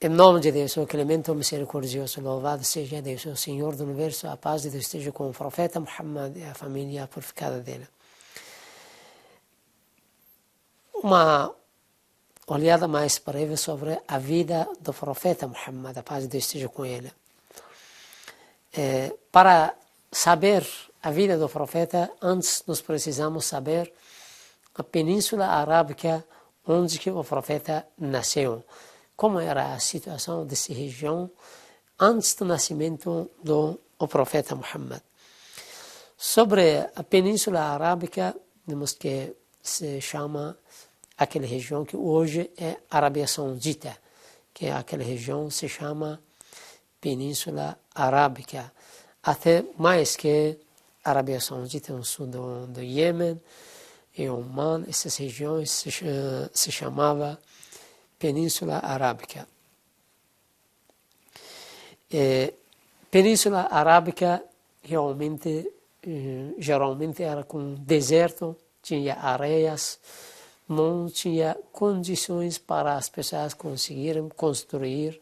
Em nome de Deus, o clemente, o misericordioso, louvado seja Deus, o Senhor do Universo, a paz de Deus esteja com o profeta Muhammad e a família purificada dele. Uma olhada mais breve sobre a vida do profeta Muhammad, a paz de Deus esteja com ele. Para saber a vida do profeta, antes nós precisamos saber a Península Arábica, onde que o profeta nasceu. Como era a situação dessa região antes do nascimento do profeta Muhammad. Sobre a Península Arábica, temos que se chama aquela região que hoje é Arábia Saudita, que aquela região se chama Península Arábica. Até mais que Arábia Saudita, no sul do Iêmen e Oman, essas regiões se chamava Península Arábica. Península Arábica geralmente era com deserto, tinha areias, não tinha condições para as pessoas conseguirem construir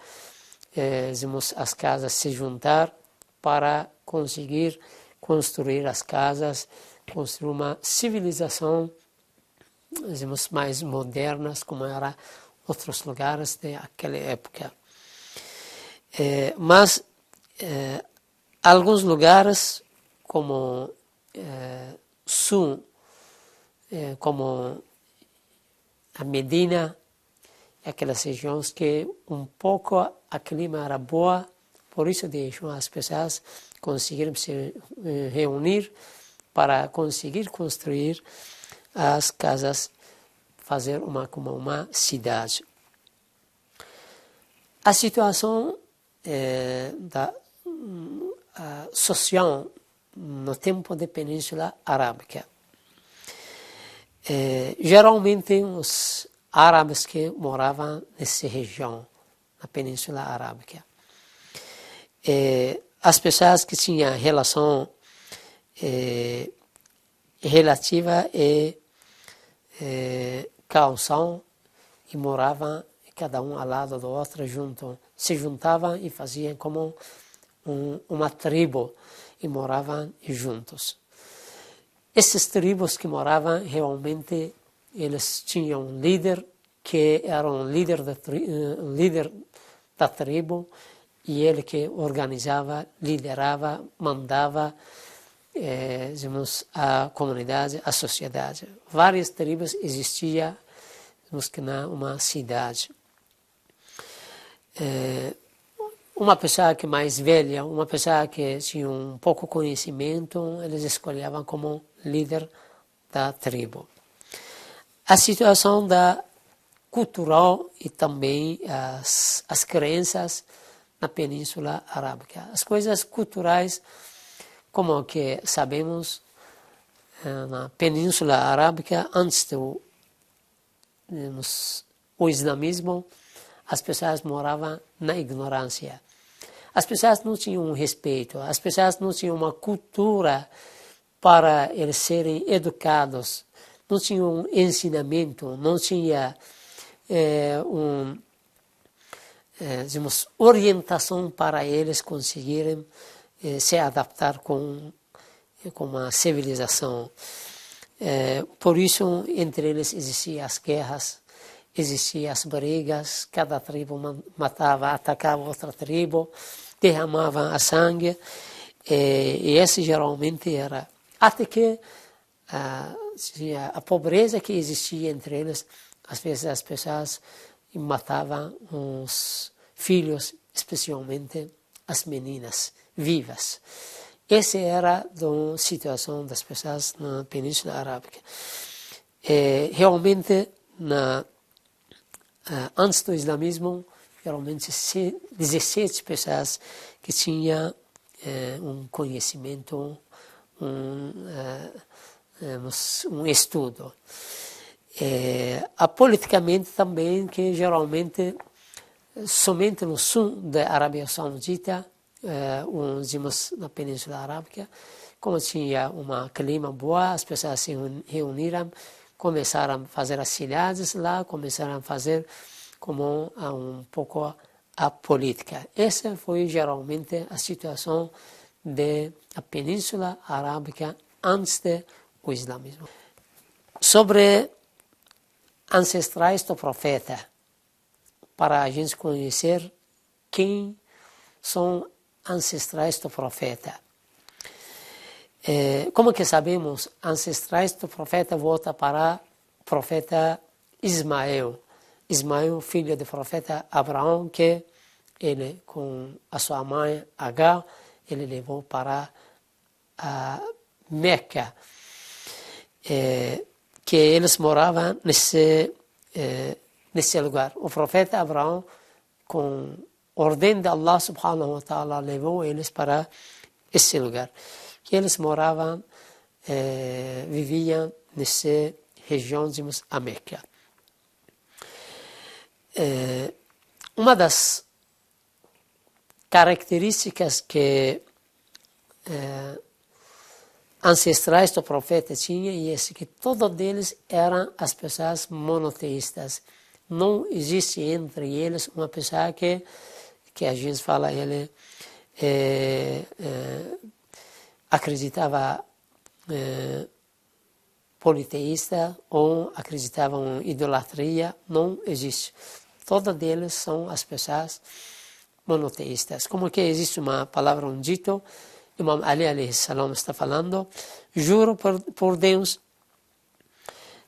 as casas, se juntar para conseguir construir as casas, construir uma civilização mais modernas, como era outros lugares daquela época. Mas alguns lugares, como sul, como a Medina, aquelas regiões que um pouco a clima era boa, por isso deixam as pessoas conseguirem se reunir para conseguir construir as casas, fazer como uma cidade. A situação social no tempo da Península Arábica. Geralmente os árabes que moravam nessa região, na Península Arábica. As pessoas que tinham relação relativa e calção e moravam cada um ao lado do outro se juntavam e faziam como uma tribo e moravam juntos. Esses tribos que moravam realmente eles tinham um líder que era um líder da tribo e ele que organizava, liderava, mandava a comunidade, a sociedade. Várias tribos existiam numa cidade. Uma pessoa que mais velha, uma pessoa que tinha um pouco conhecimento, eles escolhiam como líder da tribo. A situação cultural e também as crenças na Península Arábica. As coisas culturais, como que sabemos, na Península Arábica, antes do islamismo, as pessoas moravam na ignorância. As pessoas não tinham respeito, as pessoas não tinham uma cultura para eles serem educados, não tinham ensinamento, não tinha orientação para eles conseguirem se adaptar com a civilização. Por isso, entre eles existiam as guerras, existiam as brigas, cada tribo atacava outra tribo, derramava a sangue, e esse geralmente era. Até que a pobreza que existia entre eles, às vezes as pessoas matavam os filhos, especialmente as meninas vivas. Essa era a situação das pessoas na Península Arábica. Realmente, antes do islamismo, geralmente 17 pessoas que tinham um conhecimento, um estudo. Politicamente também, que geralmente somente no sul da Arábia Saudita, na Península Arábica, como tinha um clima bom, as pessoas se reuniram, começaram a fazer as cidades lá, começaram a fazer como um pouco a política. Essa foi geralmente a situação da Península Arábica antes do islamismo. Sobre ancestrais do profeta, para a gente conhecer quem são ancestrais do profeta. Como que sabemos? Ancestrais do profeta volta para o profeta Ismael. Ismael, filho do profeta Abraão, que ele, com a sua mãe Agar, ele levou para a Meca, que eles moravam nesse lugar. O profeta Abraão, com ordem de Allah subhanahu wa ta'ala, levou eles para esse lugar. Que eles moravam, viviam nessa região de a Meca. Uma das características que ancestrais do profeta tinha é que todos eles eram as pessoas monoteístas. Não existe entre eles uma pessoa que a gente fala, ele acreditava politeísta ou acreditava em idolatria. Não existe. Todos eles são as pessoas monoteístas. Como que existe uma palavra, um dito, Imam Ali alayhi salam está falando: juro por Deus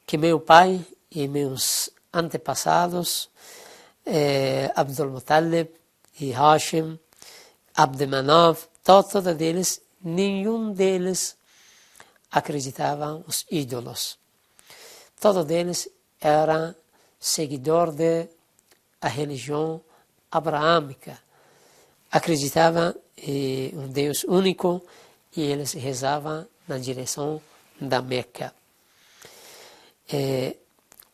que meu pai e meus antepassados, Abdul Muttalib e Hashim, Abd Manaf, todos eles, nenhum deles acreditavam nos ídolos. Todos eles eram seguidores da religião abraâmica. Acreditavam em um Deus único e eles rezavam na direção da Meca.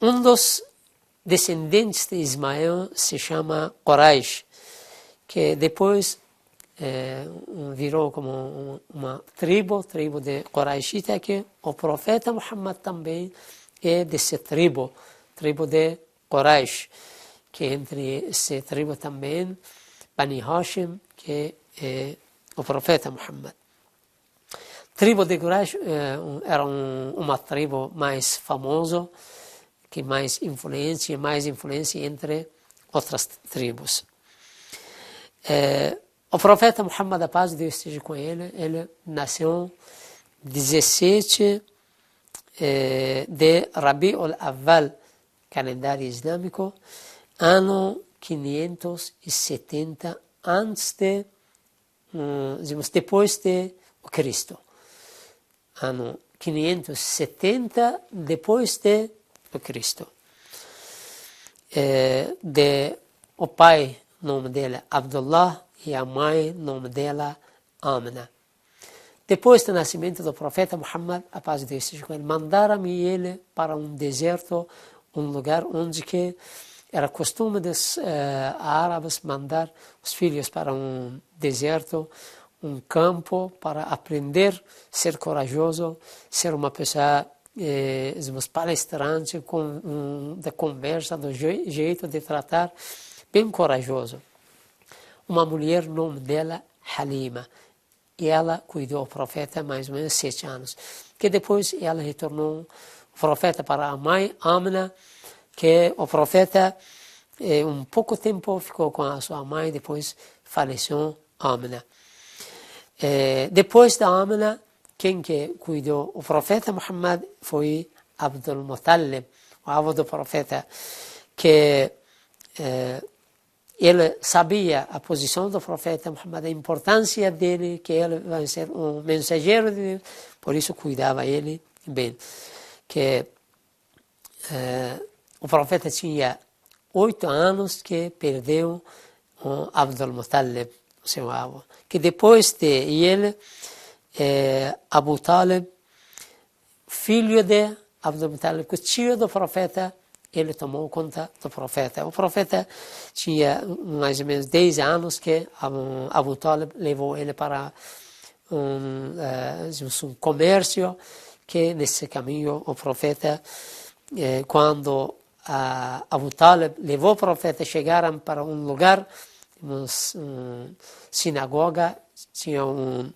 Um dos descendentes de Ismael se chama Quraish, que depois virou como uma tribo de Quraishita, que o profeta Muhammad também é dessa tribo de Quraish, que entre essa tribo também Bani Hashim, que é o profeta Muhammad. Tribo de Quraish era uma tribo mais famosa, que mais influência entre outras tribos. O profeta Muhammad, a paz de Deus esteja com ele nasceu 17 de Rabi'ul Awwal, calendário islâmico, ano 570 depois de Cristo. Ano 570 depois de Cristo. O pai, nome dele Abdullah, e a mãe, nome dela Amina. Depois do nascimento do profeta Muhammad, a paz de Deus esteja com ele, mandaram ele para um deserto, um lugar onde que era costume dos árabes mandar os filhos para um deserto, um campo, para aprender a ser corajoso, ser uma pessoa palestrante, da conversa, do jeito de tratar, bem corajoso. Uma mulher, nome dela Halima, e ela cuidou do profeta mais ou menos 7 anos. Que depois ela retornou o profeta para a mãe, Amina, que o profeta um pouco tempo ficou com a sua mãe, depois faleceu Amina. Depois da Amina, quem que cuidou o profeta Muhammad foi Abdul Muttalib, o avô do profeta, que ele sabia a posição do profeta Muhammad, a importância dele, que ele vai ser um mensageiro de Deus, por isso cuidava ele bem. Que o profeta tinha 8 anos que perdeu o Abdul Muttalib, seu avô. Que depois de ele, Abu Talib, filho de Abdul Muttalib, que tio do profeta, ele tomou conta do profeta. O profeta tinha mais ou menos 10 anos que Abu Talib levou ele para um comércio, que nesse caminho o profeta, quando Abu Talib levou o profeta, chegaram para um lugar uma sinagoga, tinha um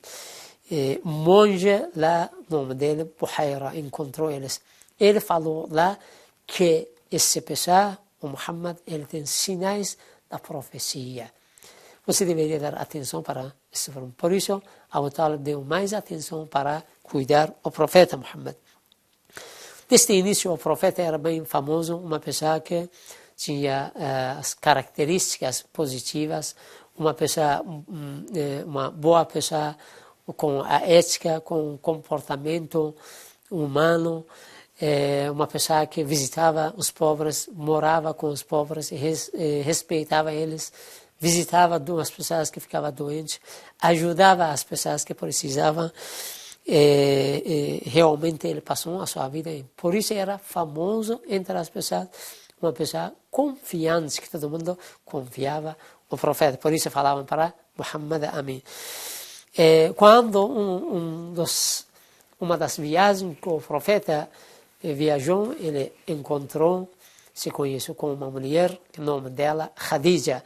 monge lá, o nome dele, Buhaira, encontrou eles. Ele falou lá que esse pessoa, o Muhammad, ele tem sinais da profecia. Você deveria dar atenção para esse forma. Por isso, Abu Talib deu mais atenção para cuidar do profeta Muhammad. Desde o início, o profeta era bem famoso, uma pessoa que tinha as características positivas, uma pessoa, uma boa pessoa com a ética, com o comportamento humano, uma pessoa que visitava os pobres, morava com os pobres e respeitava eles, visitava as pessoas que ficavam doentes, ajudava as pessoas que precisavam. Realmente ele passou a sua vida. Por isso era famoso entre as pessoas, uma pessoa confiante, que todo mundo confiava no profeta. Por isso falavam para Muhammad Amin. Quando uma das viagens que o profeta viajou, ele se conheceu com uma mulher, o nome dela Khadija,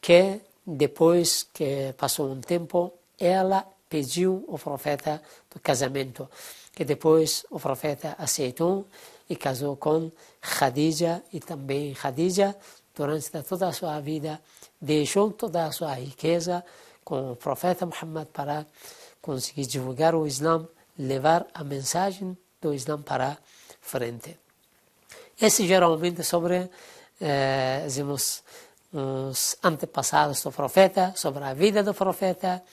que depois que passou um tempo, ela pediu ao profeta do casamento, que depois o profeta aceitou e casou com Khadija, e também Khadija, durante toda a sua vida, deixou toda a sua riqueza com o profeta Muhammad para conseguir divulgar o Islã, levar a mensagem do Islã para frente. Esse geralmente sobre os antepassados do profeta, sobre a vida do profeta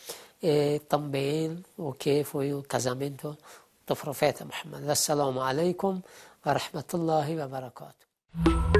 e também o que foi o casamento do profeta Muhammad. Assalamu alaikum wa rahmatullahi wa barakatuh.